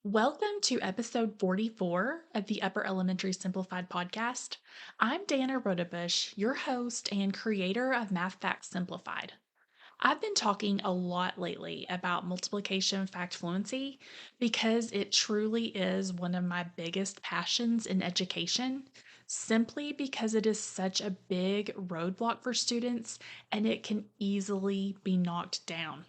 Welcome to episode 44 of the Upper Elementary Simplified podcast. I'm Danna Rodebush, your host and creator of Math Facts Simplified. I've been talking a lot lately about multiplication fact fluency because it truly is one of my biggest passions in education, simply because it is such a big roadblock for students and it can easily be knocked down.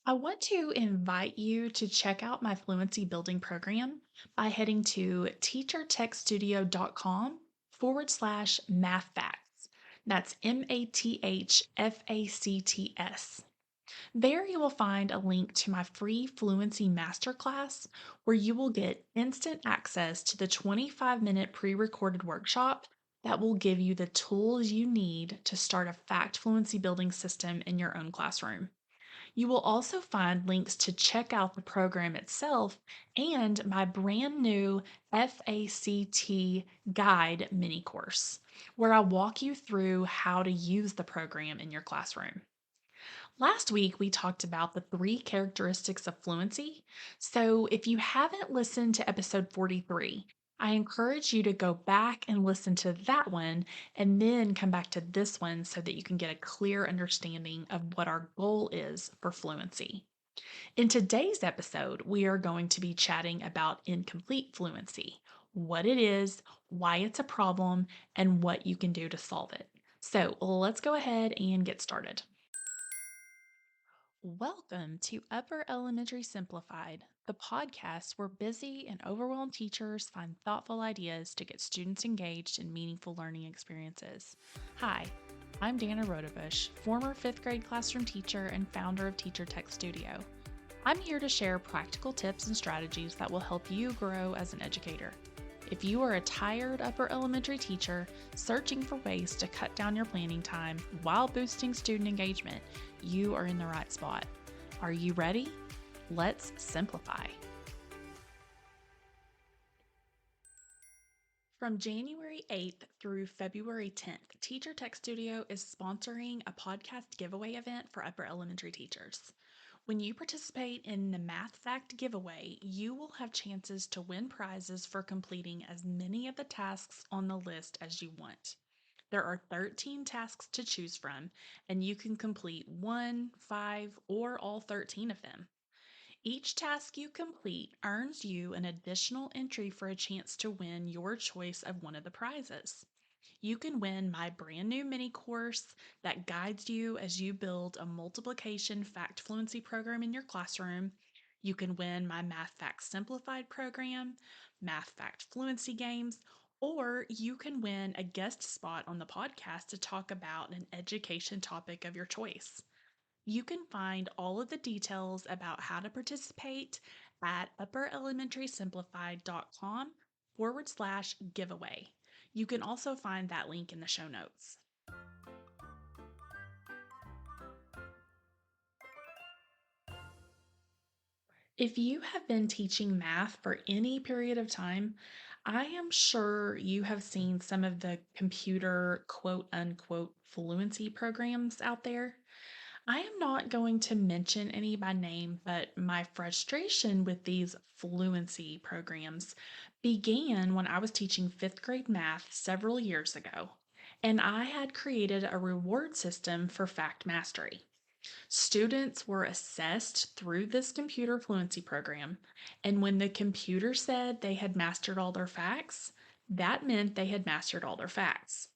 I want to invite you to check out my fluency building program by heading to teachertechstudio.com/math facts. That's MATHFACTS. There you will find a link to my free fluency masterclass where you will get instant access to the 25-minute pre recorded workshop that will give you the tools you need to start a fact fluency building system in your own classroom. You will also find links to check out the program itself and my brand new FACT guide mini course, where I walk you through how to use the program in your classroom. Last week, we talked about the three characteristics of fluency. So if you haven't listened to episode 43, I encourage you to go back and listen to that one and then come back to this one so that you can get a clear understanding of what our goal is for fluency. In today's episode, we are going to be chatting about incomplete fluency, what it is, why it's a problem, and what you can do to solve it. So let's go ahead and get started. Welcome to Upper Elementary Simplified, the podcast where busy and overwhelmed teachers find thoughtful ideas to get students engaged in meaningful learning experiences. Hi, I'm Danna Rodebush, former fifth grade classroom teacher and founder of Teacher Tech Studio. I'm here to share practical tips and strategies that will help you grow as an educator. If you are a tired upper elementary teacher searching for ways to cut down your planning time while boosting student engagement, you are in the right spot. Are you ready? Let's simplify. From January 8th through February 10th, Teacher Tech Studio is sponsoring a podcast giveaway event for upper elementary teachers. When you participate in the Math Fact giveaway, you will have chances to win prizes for completing as many of the tasks on the list as you want. There are 13 tasks to choose from, and you can complete 1, 5, or all 13 of them. Each task you complete earns you an additional entry for a chance to win your choice of one of the prizes. You can win my brand new mini course that guides you as you build a multiplication fact fluency program in your classroom. You can win my Math Facts Simplified program, Math Fact Fluency games, or you can win a guest spot on the podcast to talk about an education topic of your choice. You can find all of the details about how to participate at upperelementarysimplified.com/giveaway. You can also find that link in the show notes. If you have been teaching math for any period of time, I am sure you have seen some of the computer quote unquote fluency programs out there. I am not going to mention any by name, but my frustration with these fluency programs began when I was teaching fifth grade math several years ago, and I had created a reward system for fact mastery. Students were assessed through this computer fluency program, and when the computer said they had mastered all their facts, that meant they had mastered all their facts.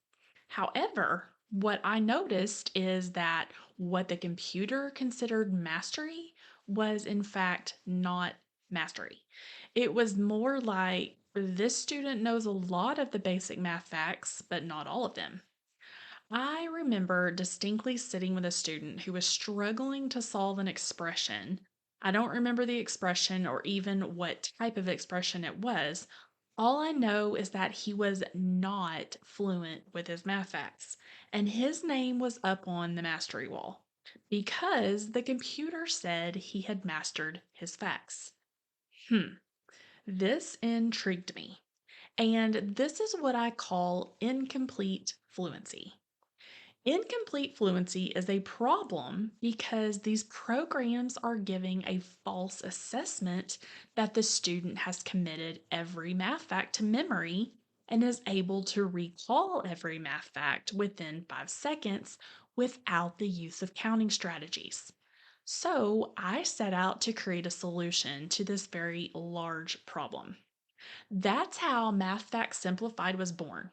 However, what I noticed is that what the computer considered mastery was, in fact, not mastery. It was more like this student knows a lot of the basic math facts, but not all of them. I remember distinctly sitting with a student who was struggling to solve an expression. I don't remember the expression or even what type of expression it was. All I know is that he was not fluent with his math facts, and his name was up on the mastery wall because the computer said he had mastered his facts. Hmm, this intrigued me, and this is what I call incomplete fluency. Incomplete fluency is a problem because these programs are giving a false assessment that the student has committed every math fact to memory and is able to recall every math fact within 5 seconds without the use of counting strategies. So, I set out to create a solution to this very large problem. That's how Math Facts Simplified was born.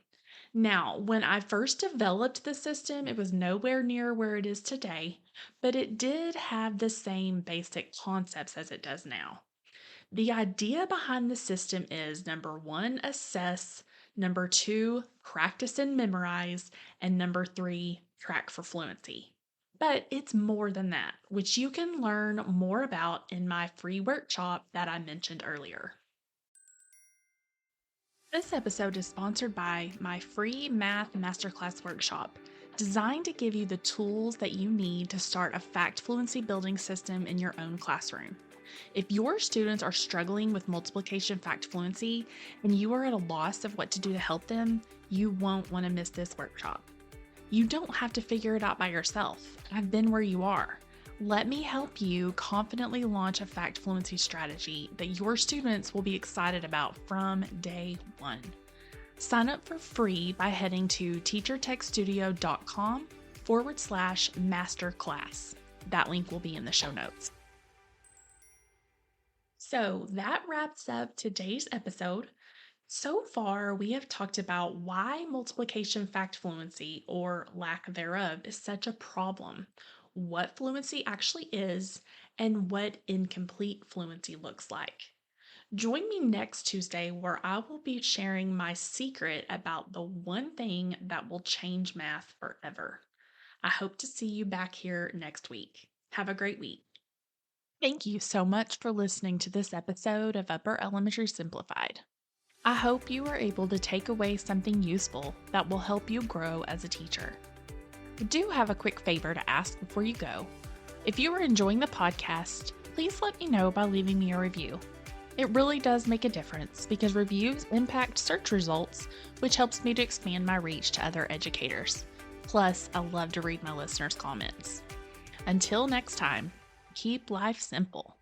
Now, when I first developed the system, it was nowhere near where it is today, but it did have the same basic concepts as it does now. The idea behind the system is number one, assess, number two, practice and memorize, and number three, track for fluency. But it's more than that, which you can learn more about in my free workshop that I mentioned earlier. This episode is sponsored by my free Math Masterclass workshop, designed to give you the tools that you need to start a fact fluency building system in your own classroom. If your students are struggling with multiplication fact fluency and you are at a loss of what to do to help them, you won't want to miss this workshop. You don't have to figure it out by yourself. I've been where you are. Let me help you confidently launch a fact fluency strategy that your students will be excited about from day one. Sign up for free by heading to teachertechstudio.com/masterclass. That link will be in the show notes. So that wraps up today's episode. So far, we have talked about why multiplication fact fluency, or lack thereof, is such a problem, what fluency actually is, and what incomplete fluency looks like. Join me next Tuesday where I will be sharing my secret about the one thing that will change math forever. I hope to see you back here next week. Have a great week. Thank you so much for listening to this episode of Upper Elementary Simplified. I hope you are able to take away something useful that will help you grow as a teacher. I do have a quick favor to ask before you go. If you are enjoying the podcast, please let me know by leaving me a review. It really does make a difference because reviews impact search results, which helps me to expand my reach to other educators. Plus, I love to read my listeners' comments. Until next time, keep life simple.